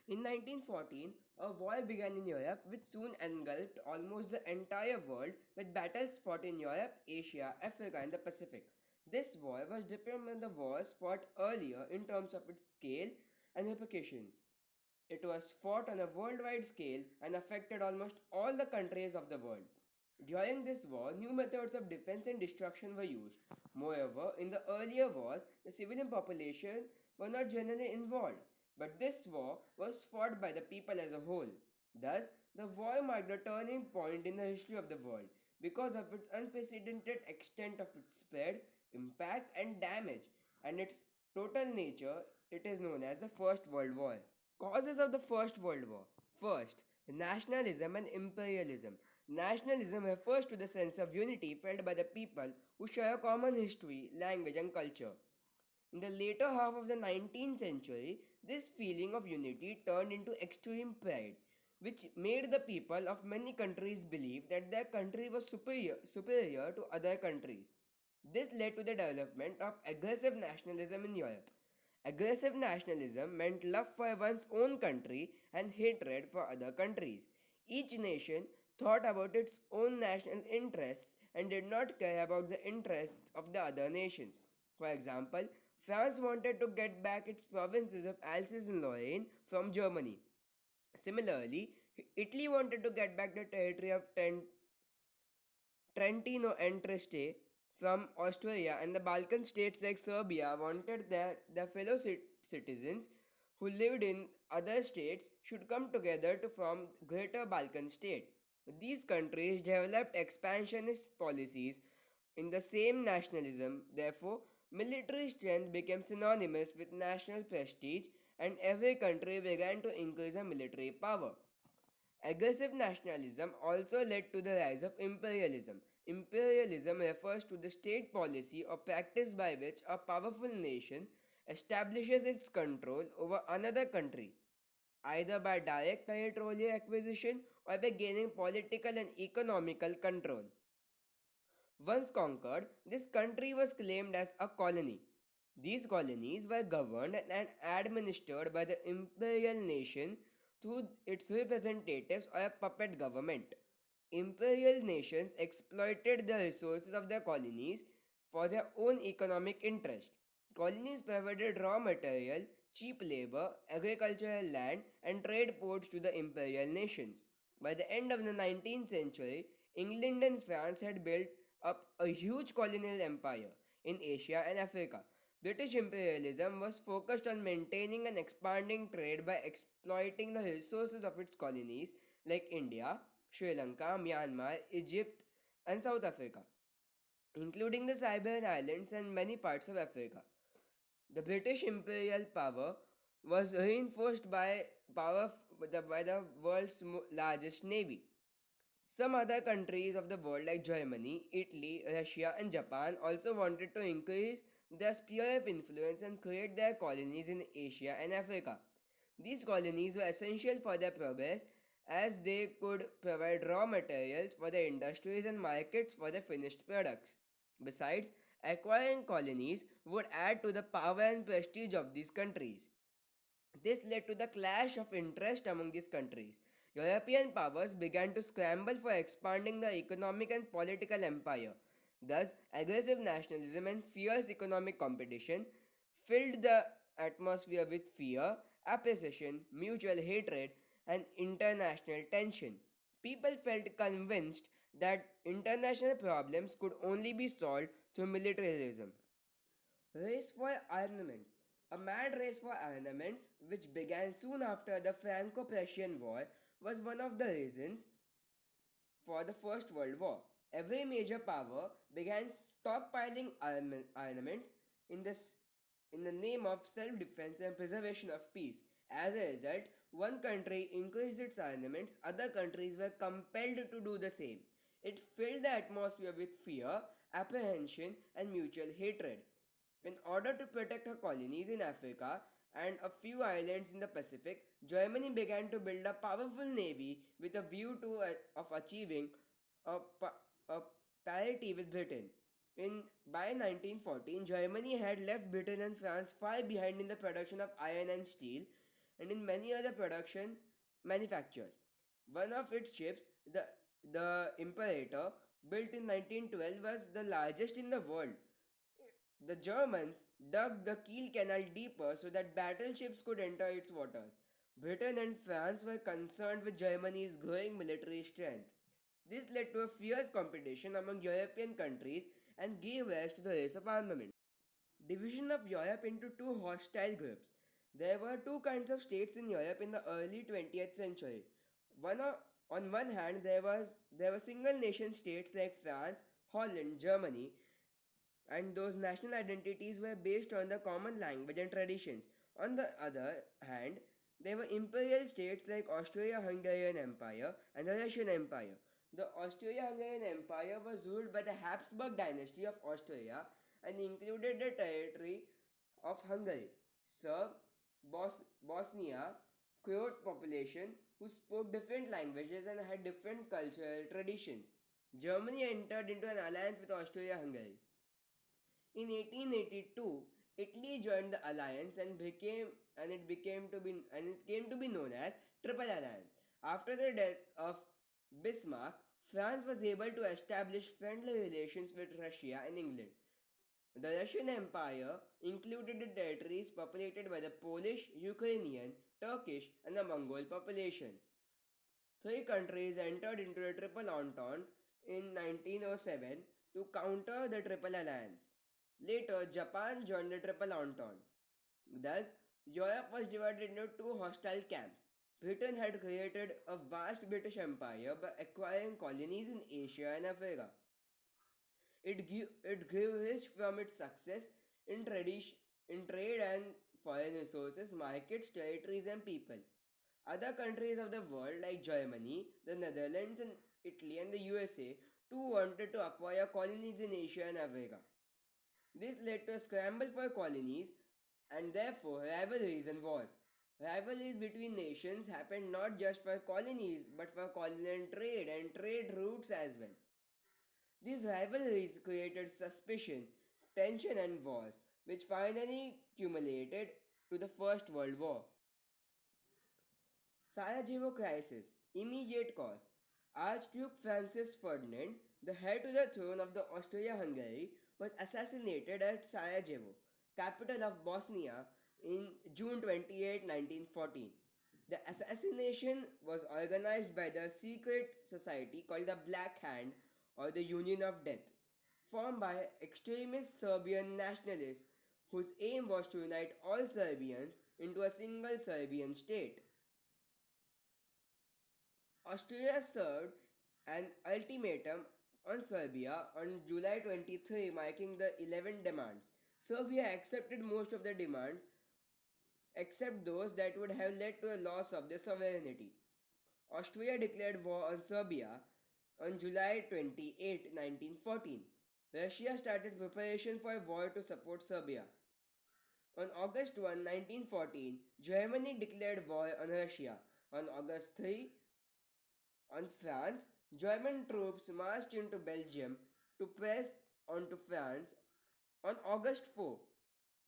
In 1914, a war began in Europe which soon engulfed almost the entire world with battles fought in Europe, Asia, Africa, and the Pacific. This war was different from the wars fought earlier in terms of its scale and repercussions. It was fought on a worldwide scale and affected almost all the countries of the world. During this war, new methods of defense and destruction were used. Moreover, in the earlier wars, the civilian population were not generally involved, but this war was fought by the people as a whole. Thus, the war marked a turning point in the history of the world because of its unprecedented extent of its spread, impact, and damage, and its total nature. It is known as the First World War. Causes of the First World War. First, nationalism and imperialism. Nationalism refers to the sense of unity felt by the people who share a common history, language, and culture. In the later half of the 19th century, this feeling of unity turned into extreme pride, which made the people of many countries believe that their country was superior to other countries. This led to the development of aggressive nationalism in Europe. Aggressive nationalism meant love for one's own country and hatred for other countries. Each nation thought about its own national interests and did not care about the interests of the other nations. For example, France wanted to get back its provinces of Alsace and Lorraine from Germany. Similarly, Italy wanted to get back the territory of Trentino and Trieste from Austria, and the Balkan states like Serbia wanted that their fellow citizens who lived in other states should come together to form Greater Balkan State. These countries developed expansionist policies in the same nationalism. Therefore, military strength became synonymous with national prestige, and every country began to increase their military power. Aggressive nationalism also led to the rise of imperialism. Imperialism refers to the state policy or practice by which a powerful nation establishes its control over another country, either by direct territorial acquisition or by gaining political and economical control. Once conquered, this country was claimed as a colony. These colonies were governed and administered by the imperial nation through its representatives or a puppet government. Imperial nations exploited the resources of their colonies for their own economic interest. Colonies provided raw material, cheap labor, agricultural land, and trade ports to the imperial nations. By the end of the 19th century, England and France had built up a huge colonial empire in Asia and Africa. British imperialism was focused on maintaining and expanding trade by exploiting the resources of its colonies like India, Sri Lanka, Myanmar, Egypt, and South Africa, including the Siberian Islands and many parts of Africa. The British imperial power was reinforced by the world's largest navy. Some other countries of the world, like Germany, Italy, Russia, and Japan, also wanted to increase their sphere of influence and create their colonies in Asia and Africa. These colonies were essential for their progress as they could provide raw materials for their industries and markets for their finished products. Besides, acquiring colonies would add to the power and prestige of these countries. This led to the clash of interest among these countries. European powers began to scramble for expanding their economic and political empire. Thus, aggressive nationalism and fierce economic competition filled the atmosphere with fear, opposition, mutual hatred, and international tension. People felt convinced that international problems could only be solved through militarism. Race for armaments. A mad race for armaments, which began soon after the Franco Prussian War, was one of the reasons for the First World War. Every major power began stockpiling armaments in, in the name of self defense and preservation of peace. As a result, one country increased its armaments, other countries were compelled to do the same. It filled the atmosphere with fear, apprehension, and mutual hatred. In order to protect her colonies in Africa and a few islands in the Pacific, Germany began to build a powerful navy with a view of achieving a, a parity with Britain. By 1914, Germany had left Britain and France far behind in the production of iron and steel. and in many other production manufactures. One of its ships, the Imperator, built in 1912, was the largest in the world. The Germans dug the Kiel Canal deeper so that battleships could enter its waters. Britain and France were concerned with Germany's growing military strength. This led to a fierce competition among European countries and gave rise to the race of armament. Division of Europe into two hostile groups. There were two kinds of states in Europe in the early 20th century. On one hand, there were single nation states like France, Holland, Germany, and those national identities were based on the common language and traditions. On the other hand, there were imperial states like Austria-Hungarian Empire and the Russian Empire. The Austria-Hungarian Empire was ruled by the Habsburg dynasty of Austria and included the territory of Hungary, Serb, Bosnia, Croat population who spoke different languages and had different cultural traditions. Germany entered into an alliance with Austria-Hungary. In 1882, Italy joined the alliance and it came to be known as Triple Alliance. After the death of Bismarck, France was able to establish friendly relations with Russia and England. The Russian Empire included the territories populated by the Polish, Ukrainian, Turkish, and the Mongol populations. Three countries entered into the Triple Entente in 1907 to counter the Triple Alliance. Later, Japan joined the Triple Entente. Thus, Europe was divided into two hostile camps. Britain had created a vast British Empire by acquiring colonies in Asia and Africa. It grew rich from its success in trade and foreign resources, markets, territories, and people. Other countries of the world, like Germany, the Netherlands, and Italy, and the USA, too wanted to acquire colonies in Asia and Africa. This led to a scramble for colonies and therefore rivalries and wars. Rivalries between nations happened not just for colonies but for colonial trade and trade routes as well. These rivalries created suspicion, tension, and wars, which finally culminated to the First World War. Sarajevo crisis. Immediate cause. Archduke Francis Ferdinand, the heir to the throne of the Austria-Hungary, was assassinated at Sarajevo, capital of Bosnia, in June 28, 1914. The assassination was organized by the secret society called the Black Hand or the Union of Death, formed by extremist Serbian nationalists whose aim was to unite all Serbians into a single Serbian state. Austria served an ultimatum on Serbia on July 23, marking the 11 demands. Serbia accepted most of the demands except those that would have led to a loss of their sovereignty. Austria declared war on Serbia on July 28, 1914. Russia started preparation for a war to support Serbia. On August 1, 1914, Germany declared war on Russia. On August 3, on France, German troops marched into Belgium to press onto France. On August 4,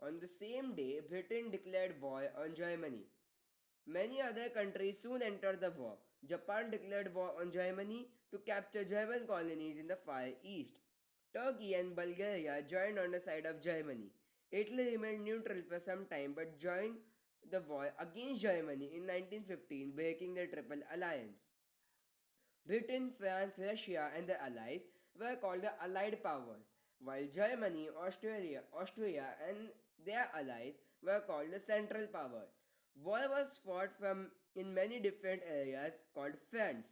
on the same day, Britain declared war on Germany. Many other countries soon entered the war. Japan declared war on Germany to capture German colonies in the Far East. Turkey and Bulgaria joined on the side of Germany. Italy remained neutral for some time but joined the war against Germany in 1915, breaking the Triple Alliance. Britain, France, Russia, and the Allies were called the Allied powers, while Germany, Austria, and their allies were called the Central powers. War was fought from in many different areas called fronts.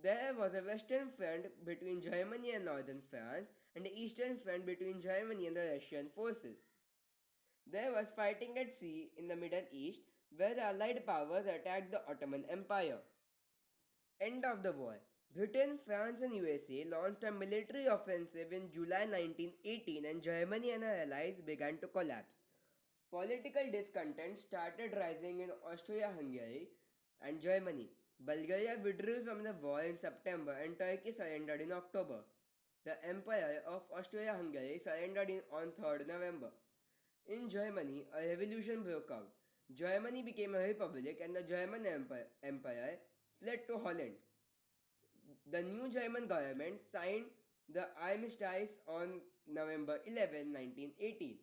There was a Western front between Germany and Northern France, and the Eastern front between Germany and the Russian forces. There was fighting at sea in the Middle East, where the Allied powers attacked the Ottoman Empire. End of the war. Britain, France, and USA launched a military offensive in July 1918, and Germany and her allies began to collapse. Political discontent started rising in Austria Hungary and Germany. Bulgaria withdrew from the war in September, and Turkey surrendered in October. The Empire of Austria Hungary surrendered on 3rd November. In Germany, a revolution broke out. Germany became a republic and the German Empire fled to Holland. The new German government signed the armistice on November 11, 1918.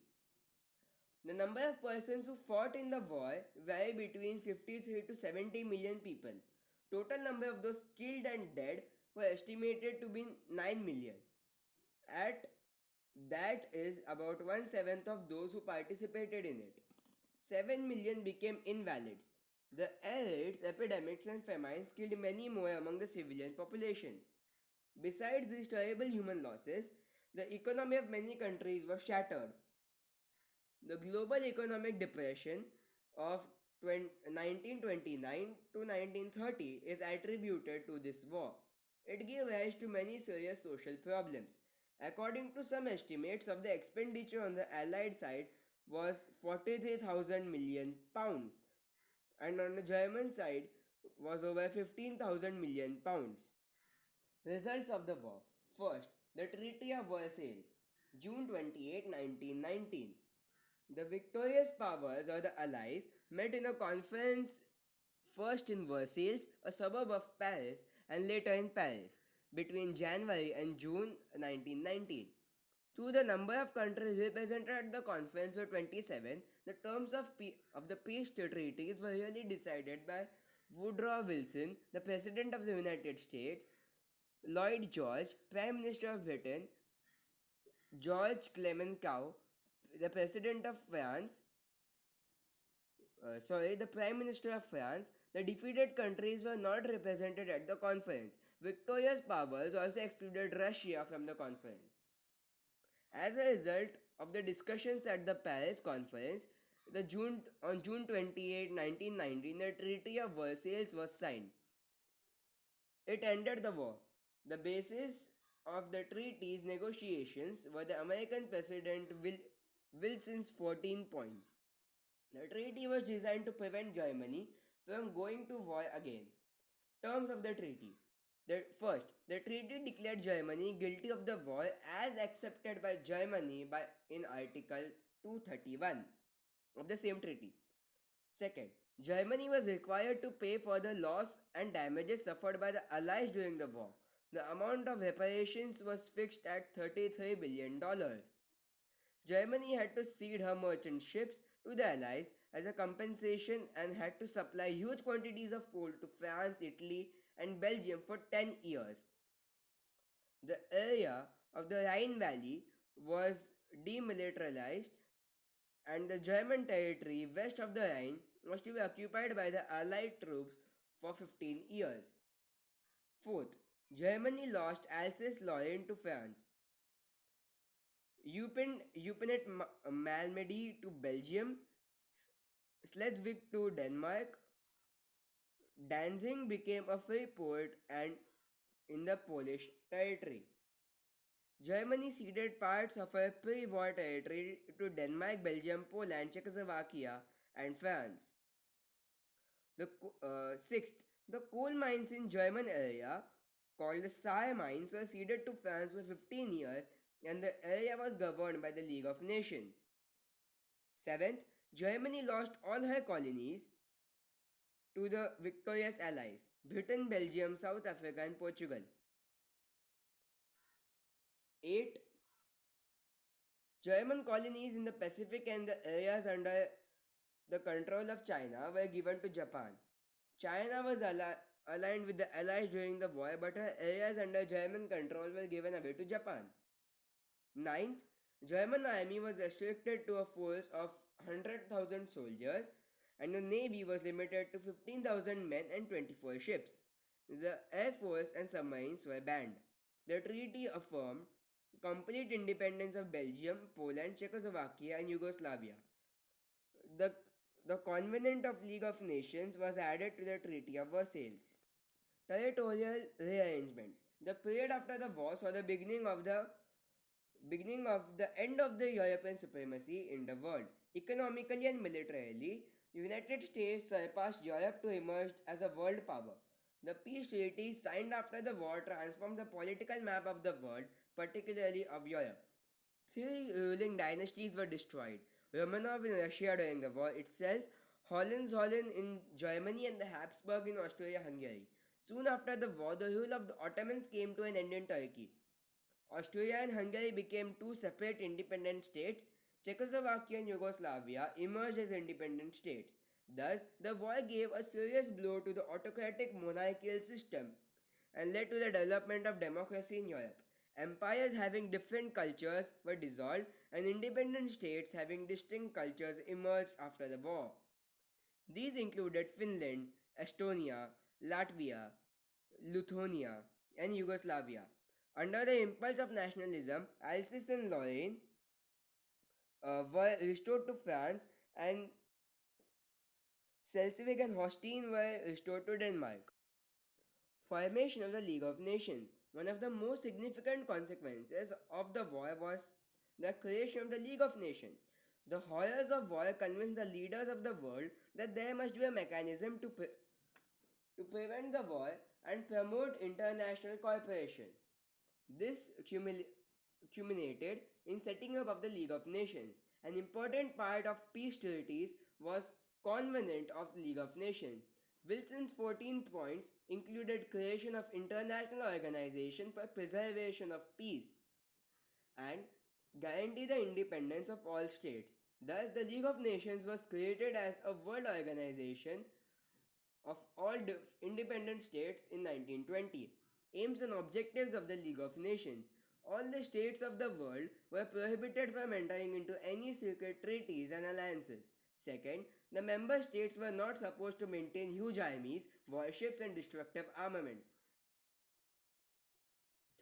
The number of persons who fought in the war vary between 53 to 70 million people. Total number of those killed and dead were estimated to be 9 million. At that is about one seventh of those who participated in it. 7 million became invalids. The air raids, epidemics, and famines killed many more among the civilian populations. Besides these terrible human losses, the economy of many countries was shattered. The global economic depression of 1929 to 1930 is attributed to this war. It gave rise to many serious social problems. According to some estimates of the expenditure on the Allied side was 43,000 million pounds and on the German side was over 15,000 million pounds. Results of the war. First, the Treaty of Versailles, June 28, 1919. The victorious powers or the Allies met in a conference first in Versailles, a suburb of Paris, and later in Paris between January and June 1919. To the number of countries represented at the conference were 27, the terms of the peace treaties were really decided by Woodrow Wilson, the President of the United States, Lloyd George, Prime Minister of Britain, George Clemenceau, the President of France, the Prime Minister of France. The defeated countries were not represented at the conference. Victorious powers also excluded Russia from the conference. As a result of the discussions at the Paris conference, on June 28, 1919, the Treaty of Versailles was signed. It ended the war. The basis of the treaty's negotiations were the American President Wilson's 14 points. The treaty was designed to prevent Germany from going to war again. Terms of the treaty. The treaty declared Germany guilty of the war as accepted by Germany in Article 231 of the same treaty. Second, Germany was required to pay for the loss and damages suffered by the Allies during the war. The amount of reparations was fixed at $33 billion. Germany had to cede her merchant ships to the Allies as a compensation and had to supply huge quantities of coal to France, Italy, and Belgium for 10 years. The area of the Rhine Valley was demilitarized, and the German territory west of the Rhine was to be occupied by the Allied troops for 15 years. Fourth, Germany lost Alsace-Lorraine to France. Malmedy to Belgium, Schleswig to Denmark, Danzig became a free port and in the Polish territory. Germany ceded parts of her pre-war territory to Denmark, Belgium, Poland, Czechoslovakia, and France. Sixth, the coal mines in German area, called the Saar mines, were ceded to France for 15 years, and the area was governed by the League of Nations. Seventh, Germany lost all her colonies to the victorious allies Britain, Belgium, South Africa, and Portugal. 8. German colonies in the Pacific and the areas under the control of China were given to Japan. China was aligned with the Allies during the war, but her areas under German control were given away to Japan. 9th, German army was restricted to a force of 100,000 soldiers and the navy was limited to 15,000 men and 24 ships. The air force and submarines were banned. The treaty affirmed complete independence of Belgium, Poland, Czechoslovakia, and Yugoslavia. The Covenant of League of Nations was added to the Treaty of Versailles. Territorial rearrangements. The period after the war saw the beginning of the end of the European supremacy in the world. Economically and militarily, the United States surpassed Europe to emerge as a world power. The peace treaty signed after the war transformed the political map of the world, particularly of Europe. 3 ruling dynasties were destroyed. Romanov in Russia during the war itself, Hohenzollern in Germany and the Habsburg in Austria-Hungary. Soon after the war, the rule of the Ottomans came to an end in Turkey. Austria and Hungary became two separate independent states. Czechoslovakia and Yugoslavia emerged as independent states. Thus, the war gave a serious blow to the autocratic monarchical system and led to the development of democracy in Europe. Empires having different cultures were dissolved, and independent states having distinct cultures emerged after the war. These included Finland, Estonia, Latvia, Lithuania, and Yugoslavia. Under the impulse of nationalism, Alsace and Lorraine were restored to France, and Schleswig and Holstein were restored to Denmark. Formation of the League of Nations. One of the most significant consequences of the war was the creation of the League of Nations. The horrors of war convinced the leaders of the world that there must be a mechanism to prevent the war and promote international cooperation. This culminated in setting up of the League of Nations. An important part of peace treaties was Covenant of League of Nations. Wilson's 14 points included creation of international organization for preservation of peace and guarantee the independence of all states. Thus, the League of Nations was created as a world organization of all independent states in 1920. Aims and objectives of the League of Nations. All the states of the world were prohibited from entering into any secret treaties and alliances. Second, the member states were not supposed to maintain huge armies, warships, and destructive armaments.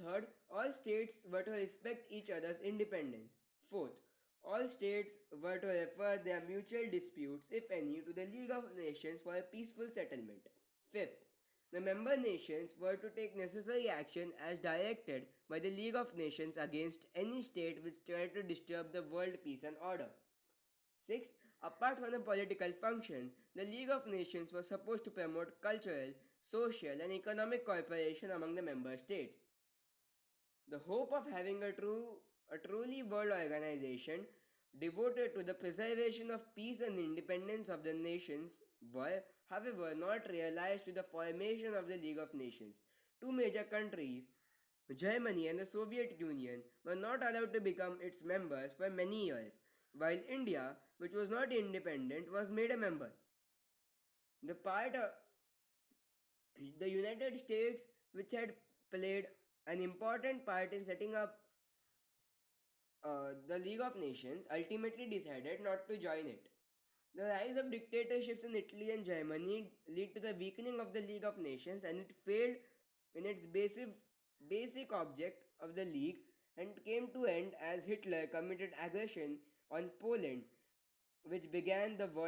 Third, all states were to respect each other's independence. Fourth, all states were to refer their mutual disputes, if any, to the League of Nations for a peaceful settlement. Fifth, the member nations were to take necessary action as directed by the League of Nations against any state which tried to disturb the world peace and order. Sixth, apart from the political functions, the League of Nations was supposed to promote cultural, social, and economic cooperation among the member states. The hope of having a truly world organization devoted to the preservation of peace and independence of the nations were, however, not realized to the formation of the League of Nations. Two major countries, Germany and the Soviet Union, were not allowed to become its members for many years, while India, which was not independent, was made a member. The part of the United States, which had played an important part in setting up the League of Nations, ultimately decided not to join it. The rise of dictatorships in Italy and Germany led to the weakening of the League of Nations, and it failed in its basic object of the League and came to end as Hitler committed aggression on Poland, which began the World